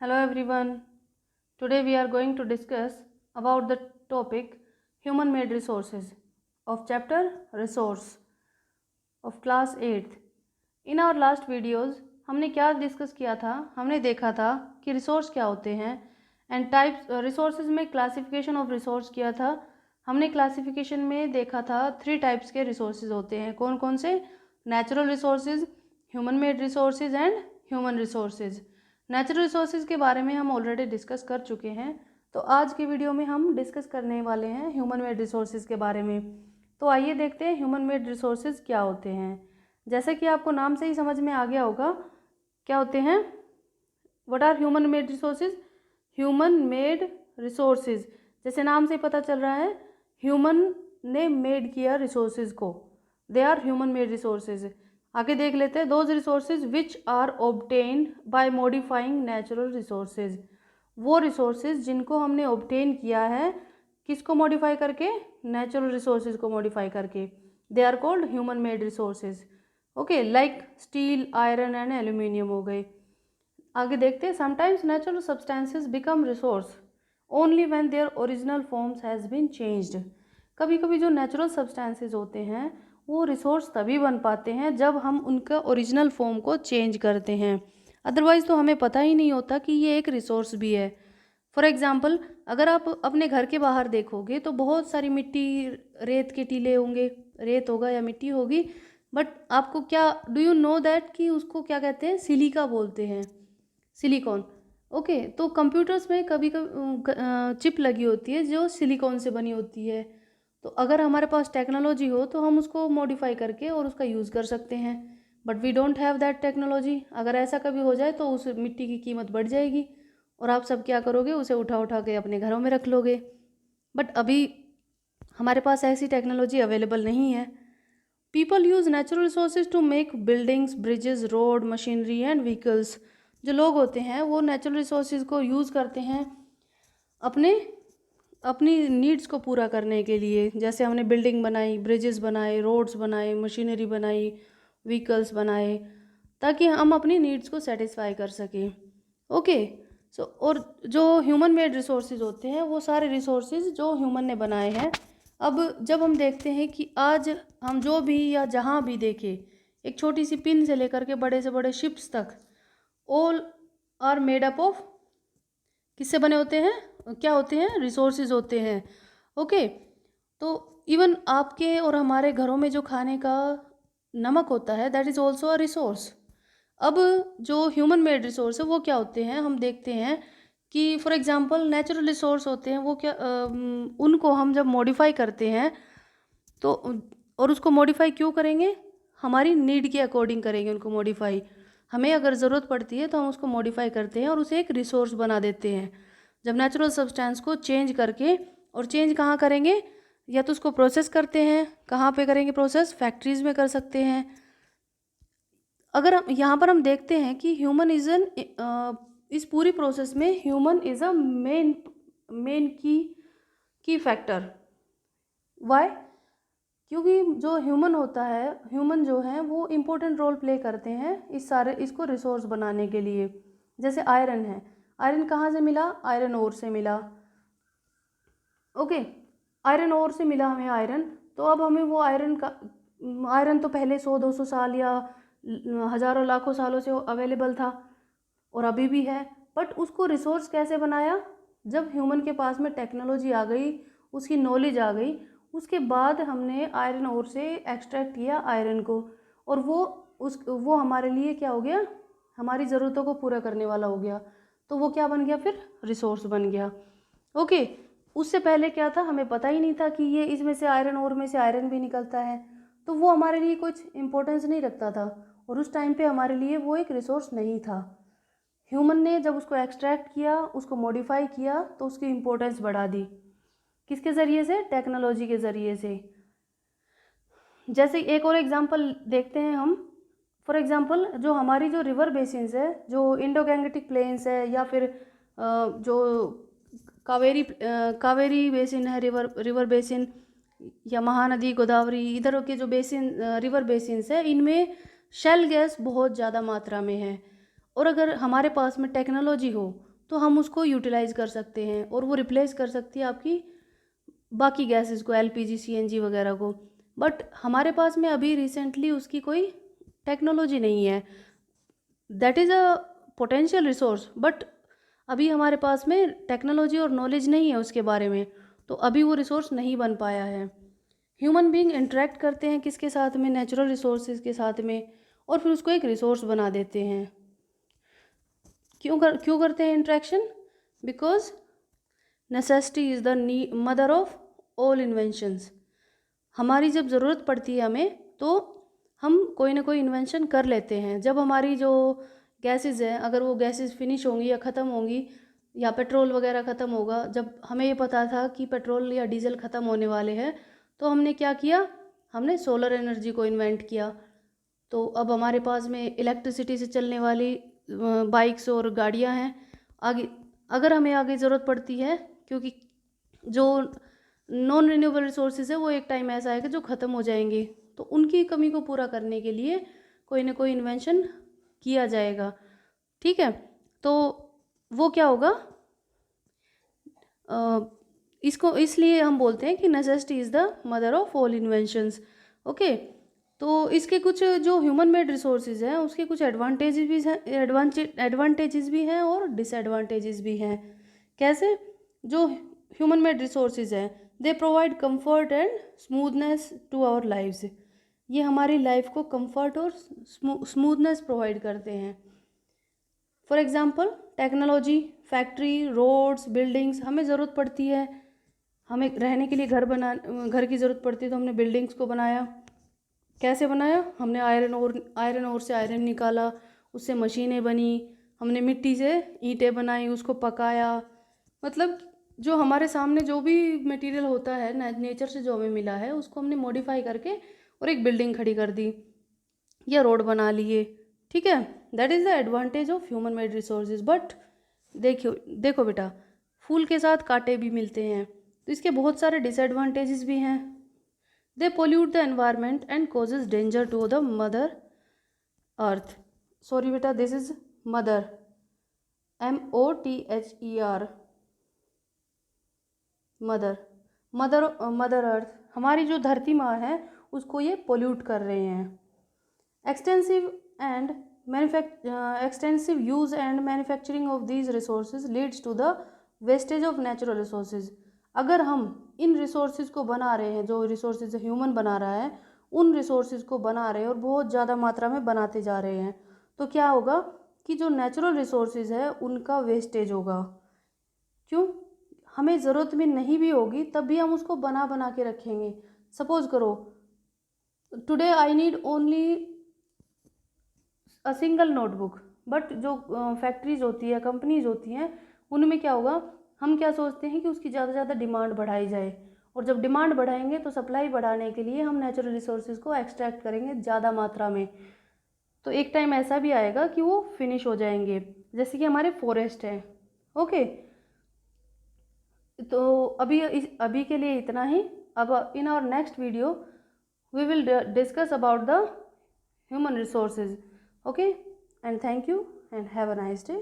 Hello everyone. Today we are going to discuss about the topic human made resources of chapter resource of class 8th. In our last videos हमने क्या discuss किया था? हमने देखा था कि resource क्या होते हैं एंड टाइप्स रिसोर्सेज में क्लासिफिकेशन ऑफ रिसोर्स किया था. हमने क्लासिफिकेशन में देखा था 3 टाइप्स के रिसोर्सेज होते हैं. कौन कौन से? Natural resources, human made resources and human resources. Natural resources के बारे में हम ऑलरेडी डिस्कस कर चुके हैं, तो आज के वीडियो में हम डिस्कस करने वाले हैं ह्यूमन मेड रिसोर्सेज के बारे में. तो आइए देखते हैं ह्यूमन मेड रिसोर्सेज क्या होते हैं. जैसे कि आपको नाम से ही समझ में आ गया होगा क्या होते हैं. What are human made resources? Human made resources, जैसे नाम से पता चल रहा है, ह्यूमन ने मेड किया रिसोर्सेज को, they are human made resources. आगे देख लेते हैं. Those resources which are obtained by modifying natural resources. वो रिसोर्सेज जिनको हमने ऑब्टेन किया है, किसको मॉडिफाई करके? नेचुरल रिसोर्सेज को मॉडिफाई करके. They are called human made resources. Okay, like steel, iron and aluminium हो गए. आगे देखते हैं. Sometimes natural substances become resource only when their original forms has been changed. कभी कभी जो नेचुरल सब्सटेंसेज होते हैं वो रिसोर्स तभी बन पाते हैं जब हम उनका ओरिजिनल फॉर्म को चेंज करते हैं. अदरवाइज़ तो हमें पता ही नहीं होता कि ये एक रिसोर्स भी है. फॉर एग्ज़ाम्पल, अगर आप अपने घर के बाहर देखोगे तो बहुत सारी मिट्टी, रेत के टीले होंगे, रेत होगा या मिट्टी होगी, बट आपको क्या, डू यू नो दैट कि उसको क्या कहते हैं? सिलिका बोलते हैं, सिलिकॉन. ओके, तो कंप्यूटर्स में कभी कभी चिप लगी होती है जो सिलिकॉन से बनी होती है. तो अगर हमारे पास टेक्नोलॉजी हो तो हम उसको मॉडिफाई करके और उसका यूज़ कर सकते हैं, but we don't have that technology. अगर ऐसा कभी हो जाए तो उस मिट्टी की कीमत बढ़ जाएगी और आप सब क्या करोगे? उसे उठा उठा के अपने घरों में रख लोगे. बट अभी हमारे पास ऐसी टेक्नोलॉजी अवेलेबल नहीं है. People use natural resources to make buildings, bridges, road, machinery and vehicles. जो लोग होते हैं वो नेचुरल रिसोर्सेज को यूज़ करते हैं अपने अपनी नीड्स को पूरा करने के लिए. जैसे हमने बिल्डिंग बनाई, ब्रिजेस बनाए, रोड्स बनाए, मशीनरी बनाई, व्हीकल्स बनाए, ताकि हम अपनी नीड्स को सेटिस्फाई कर सकें. ओके, सो और जो ह्यूमन मेड रिसोर्सेज होते हैं वो सारे रिसोर्सेज जो ह्यूमन ने बनाए हैं. अब जब हम देखते हैं कि आज हम जो भी या जहाँ भी देखें, एक छोटी सी पिन से लेकर के बड़े से बड़े शिप्स तक, all are made up of, किससे बने होते हैं? क्या होते हैं? रिसोर्सेज होते हैं. ओके, तो इवन आपके और हमारे घरों में जो खाने का नमक होता है, that is also a resource. अब जो ह्यूमन मेड रिसोर्स है वो क्या होते हैं? हम देखते हैं कि फॉर एग्जांपल नेचुरल रिसोर्स होते हैं वो क्या, उनको हम जब मॉडिफाई करते हैं तो, और उसको मॉडिफाई क्यों करेंगे? हमारी नीड के अकॉर्डिंग करेंगे उनको मॉडिफाई. हमें अगर ज़रूरत पड़ती है तो हम उसको मॉडिफाई करते हैं और उसे एक रिसोर्स बना देते हैं. जब नेचुरल सब्सटेंस को चेंज करके, और चेंज कहाँ करेंगे? या तो उसको प्रोसेस करते हैं. कहाँ पे करेंगे प्रोसेस? फैक्ट्रीज में कर सकते हैं. अगर हम यहाँ पर हम देखते हैं कि ह्यूमन इज़ एन, इस पूरी प्रोसेस में ह्यूमन इज़ अ मेन की फैक्टर. वाई? क्योंकि जो ह्यूमन होता है, ह्यूमन जो है वो इम्पोर्टेंट रोल प्ले करते हैं इस सारे इसको रिसोर्स बनाने के लिए. जैसे आयरन है, आयरन कहाँ से मिला? आयरन ओर से मिला. ओके, आयरन ओर से मिला हमें आयरन. तो अब हमें वो आयरन तो पहले 100-200 साल या हज़ारों लाखों सालों से अवेलेबल था और अभी भी है, बट उसको रिसोर्स कैसे बनाया? जब ह्यूमन के पास में टेक्नोलॉजी आ गई, उसकी नॉलेज आ गई, उसके बाद हमने आयरन ओर से एक्सट्रैक्ट किया आयरन को, और वो हमारे लिए क्या हो गया? हमारी ज़रूरतों को पूरा करने वाला हो गया. तो वो क्या बन गया? फिर रिसोर्स बन गया. ओके, उससे पहले क्या था? हमें पता ही नहीं था कि ये इसमें से आयरन ओर में से आयरन भी निकलता है, तो वो हमारे लिए कुछ इम्पोर्टेंस नहीं रखता था और उस टाइम पे हमारे लिए वो एक रिसोर्स नहीं था. ह्यूमन ने जब उसको एक्सट्रैक्ट किया, उसको मॉडिफाई किया, तो उसकी इम्पोर्टेंस बढ़ा दी. किसके ज़रिए से? टेक्नोलॉजी के ज़रिए से. जैसे एक और एग्जांपल देखते हैं हम. फॉर एग्जांपल, जो हमारी जो रिवर बेसिन्स है, जो इंडो गैंगेटिक प्लेन्स है, या फिर जो कावेरी बेसिन है, रिवर बेसिन, या महानदी, गोदावरी, इधर के जो बेसिन, रिवर बेसिन्स है, इनमें शेल गैस बहुत ज़्यादा मात्रा में है. और अगर हमारे पास में टेक्नोलॉजी हो तो हम उसको यूटिलाइज कर सकते हैं और वो रिप्लेस कर सकती है आपकी बाकी गैसेस को, एलपीजी, सीएनजी वगैरह को। बट हमारे पास में अभी रिसेंटली उसकी कोई टेक्नोलॉजी नहीं है। That is a potential resource, but अभी हमारे पास में टेक्नोलॉजी और नॉलेज नहीं है उसके बारे में, तो अभी वो रिसोर्स नहीं बन पाया है। ह्यूमन बीइंग इंटरेक्ट करते हैं किसके साथ में? नेचुरल रिसोर्सेज के साथ में, और फिर उसको एक रिसोर्स बना देते हैं। क्यों करते हैं interaction? Because necessity is the mother of all inventions. हमारी जब ज़रूरत पड़ती है हमें, तो हम कोई ना कोई इन्वेंशन कर लेते हैं। जब हमारी जो गैसेस हैं, अगर वो गैसेस फिनिश होंगी या ख़त्म होंगी, या पेट्रोल वगैरह ख़त्म होगा, जब हमें ये पता था कि पेट्रोल या डीजल ख़त्म होने वाले हैं, तो हमने क्या किया? हमने सोलर एनर्जी को इन्वेंट किया। तो अब हमारे पास में इलेक्ट्रिसिटी से चलने वाली बाइक्स और गाड़ियां हैं। आगे अगर हमें आगे ज़रूरत पड़ती है, क्योंकि जो नॉन रिन्यूएबल रिसोर्सेज है वो एक टाइम ऐसा आएगा जो ख़त्म हो जाएंगे, तो उनकी कमी को पूरा करने के लिए कोई ना कोई इन्वेंशन किया जाएगा। ठीक है, तो वो क्या होगा? इसको इसलिए हम बोलते हैं कि necessity is the mother of all inventions. Okay, तो इसके कुछ जो ह्यूमन मेड रिसोर्सेज हैं उसके कुछ एडवांटेजेस भी हैं और डिसएडवांटेजेस भी हैं। कैसे? जो ह्यूमन मेड रिसोर्सेज हैं, they provide comfort and smoothness to our lives. ये हमारी लाइफ को कंफर्ट और स्मूथनेस प्रोवाइड करते हैं। For example technology, factory, roads, buildings, हमें ज़रूरत पड़ती है, हमें रहने के लिए घर की ज़रूरत पड़ती है, तो हमने बिल्डिंग्स को बनाया। कैसे बनाया? हमने आयरन ओर से आयरन निकाला, उससे मशीनें बनी, हमने मिट्टी से ईंटें बनाई, उसको पकाया। मतलब जो हमारे सामने जो भी मटेरियल होता है नेचर से जो हमें मिला है, उसको हमने मॉडिफाई करके और एक बिल्डिंग खड़ी कर दी या रोड बना लिए। ठीक है, that is the advantage of human made resources. But देखो बेटा, फूल के साथ कांटे भी मिलते हैं, तो इसके बहुत सारे डिसएडवांटेजेस भी हैं। They pollute the environment and causes danger to the mother earth. Sorry बेटा, this is mother, MOTHER, mother earth. हमारी जो धरती माँ है उसको ये पोल्यूट कर रहे हैं। Extensive use and manufacturing of these resources leads to the wastage of natural resources. अगर हम इन रिसोर्सेज को बना रहे हैं, जो रिसोर्सेज ह्यूमन बना रहा है, उन रिसोर्सेज को बना रहे हैं और बहुत ज़्यादा मात्रा में बनाते जा रहे हैं, तो क्या होगा कि जो नेचुरल रिसोर्सेज है उनका वेस्टेज होगा। क्यों? हमें ज़रूरत में नहीं भी होगी तब भी हम उसको बना के रखेंगे। सपोज करो, today I need only a single notebook, but जो फैक्ट्रीज होती है, कंपनीज होती हैं, उनमें क्या होगा, हम क्या सोचते हैं कि उसकी ज़्यादा से ज़्यादा डिमांड बढ़ाई जाए, और जब डिमांड बढ़ाएंगे तो सप्लाई बढ़ाने के लिए हम नेचुरल रिसोर्सेज को एक्सट्रैक्ट करेंगे ज़्यादा मात्रा में, तो एक टाइम ऐसा भी आएगा कि वो फिनिश हो जाएंगे, जैसे कि हमारे फॉरेस्ट हैं। ओके, तो अभी के लिए इतना ही। अब in our next video we will discuss about the human resources. Okay, and thank you and have a nice day.